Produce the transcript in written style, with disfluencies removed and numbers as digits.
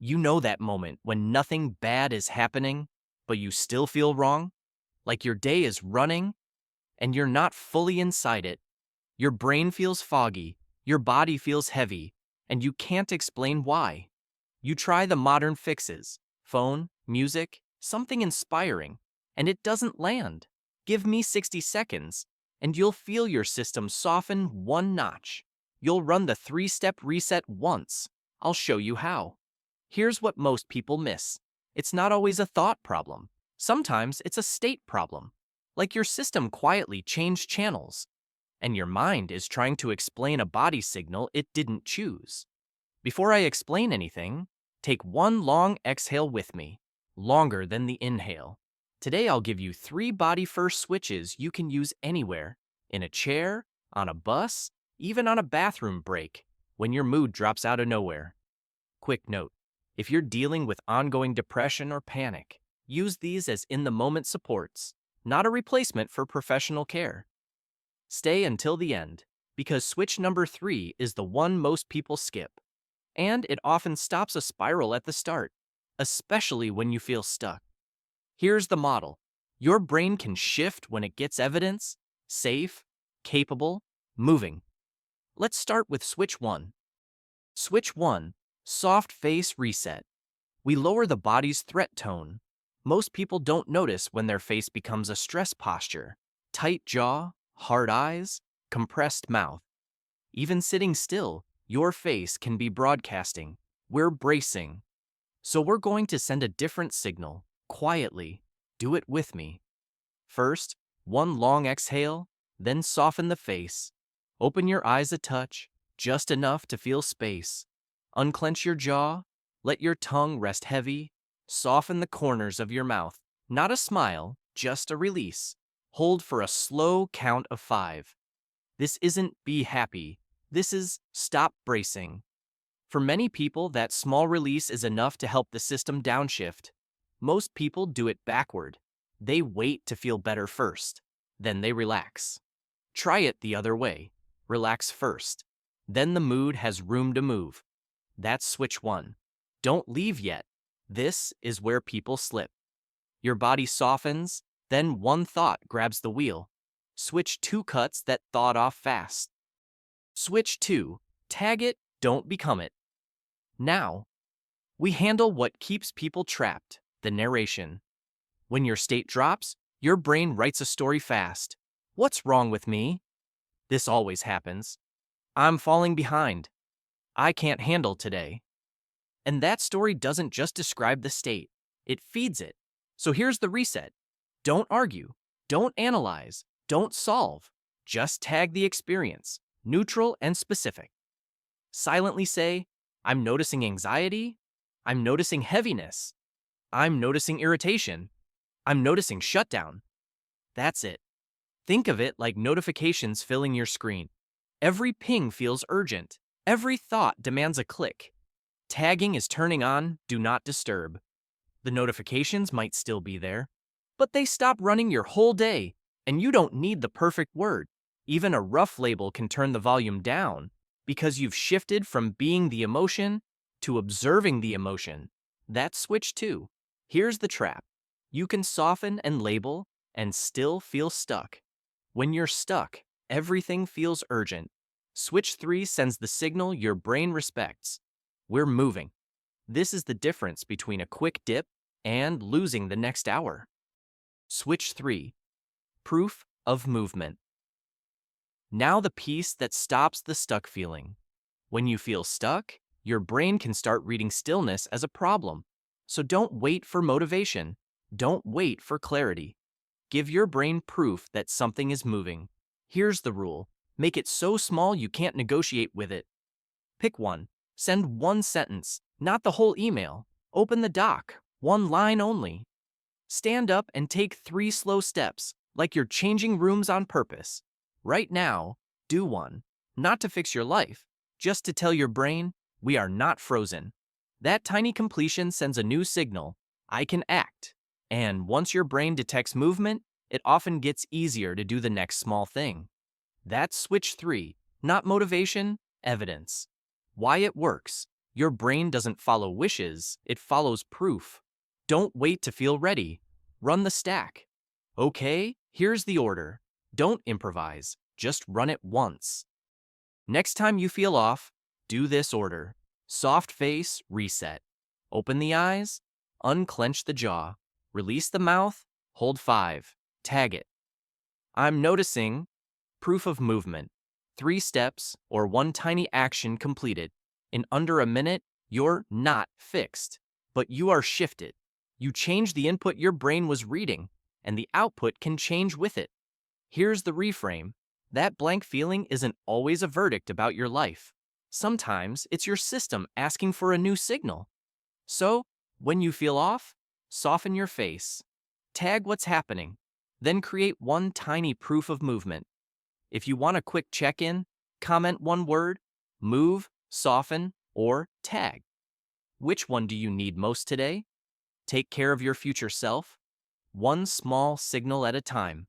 You know that moment when nothing bad is happening, but you still feel wrong? Like your day is running and you're not fully inside it. Your brain feels foggy, your body feels heavy, and you can't explain why. You try the modern fixes phone, music, something inspiring, and it doesn't land. Give me 60 seconds, and you'll feel your system soften one notch. You'll run the 3-step reset once. I'll show you how. Here's what most people miss. It's not always a thought problem. Sometimes it's a state problem. Like your system quietly changed channels, and your mind is trying to explain a body signal it didn't choose. Before I explain anything, take one long exhale with me, longer than the inhale. Today I'll give you 3 body-first switches you can use anywhere, in a chair, on a bus, even on a bathroom break, when your mood drops out of nowhere. Quick note, if you're dealing with ongoing depression or panic, use these as in-the-moment supports, not a replacement for professional care. Stay until the end, because switch number 3 is the one most people skip. And it often stops a spiral at the start, especially when you feel stuck. Here's the model. Your brain can shift when it gets evidence, safe, capable, moving. Let's start with switch 1. Switch 1, soft face reset. We lower the body's threat tone. Most people don't notice when their face becomes a stress posture. Tight jaw, hard eyes, compressed mouth. Even sitting still, your face can be broadcasting. We're bracing. So we're going to send a different signal, quietly. Do it with me. First, one long exhale, then soften the face. Open your eyes a touch, just enough to feel space. Unclench your jaw, let your tongue rest heavy. Soften the corners of your mouth. Not a smile, just a release. Hold for a slow count of 5. This isn't be happy. This is stop bracing. For many people, that small release is enough to help the system downshift. Most people do it backward. They wait to feel better first. Then they relax. Try it the other way. Relax first. Then the mood has room to move. That's switch 1. Don't leave yet. This is where people slip. Your body softens, then one thought grabs the wheel. Switch 2 cuts that thought off fast. Switch 2, tag it, don't become it. Now, we handle what keeps people trapped, the narration. When your state drops, your brain writes a story fast. What's wrong with me? This always happens. I'm falling behind. I can't handle today. And that story doesn't just describe the state, it feeds it. So here's the reset. Don't argue, don't analyze, don't solve. Just tag the experience, neutral and specific. Silently say, I'm noticing anxiety, I'm noticing heaviness, I'm noticing irritation, I'm noticing shutdown. That's it. Think of it like notifications filling your screen. Every ping feels urgent. Every thought demands a click. Tagging is turning on Do Not Disturb. The notifications might still be there, but they stop running your whole day, and you don't need the perfect word. Even a rough label can turn the volume down because you've shifted from being the emotion to observing the emotion. That's switch 2. Here's the trap. You can soften and label and still feel stuck. When you're stuck, everything feels urgent. Switch 3 sends the signal your brain respects. We're moving. This is the difference between a quick dip and losing the next hour. Switch 3. Proof of movement. Now the piece that stops the stuck feeling. When you feel stuck, your brain can start reading stillness as a problem. So don't wait for motivation. Don't wait for clarity. Give your brain proof that something is moving. Here's the rule. Make it so small you can't negotiate with it. Pick one. Send one sentence, not the whole email. Open the doc, one line only. Stand up and take 3 slow steps, like you're changing rooms on purpose. Right now, do one. Not to fix your life, just to tell your brain, we are not frozen. That tiny completion sends a new signal. I can act. And once your brain detects movement, it often gets easier to do the next small thing. That's switch 3, not motivation, evidence. Why it works. Your brain doesn't follow wishes, it follows proof. Don't wait to feel ready. Run the stack. Okay, here's the order. Don't improvise, just run it once. Next time you feel off, do this order. Soft face, reset. Open the eyes, unclench the jaw. Release the mouth, hold 5. Tag it. I'm noticing proof of movement. 3 steps or one tiny action completed. In under a minute, you're not fixed, but you are shifted. You change the input your brain was reading, and the output can change with it. Here's the reframe. That blank feeling isn't always a verdict about your life. Sometimes it's your system asking for a new signal. So, when you feel off, soften your face. Tag what's happening. Then create one tiny proof of movement. If you want a quick check-in, comment one word, move, soften, or tag. Which one do you need most today? Take care of your future self, one small signal at a time.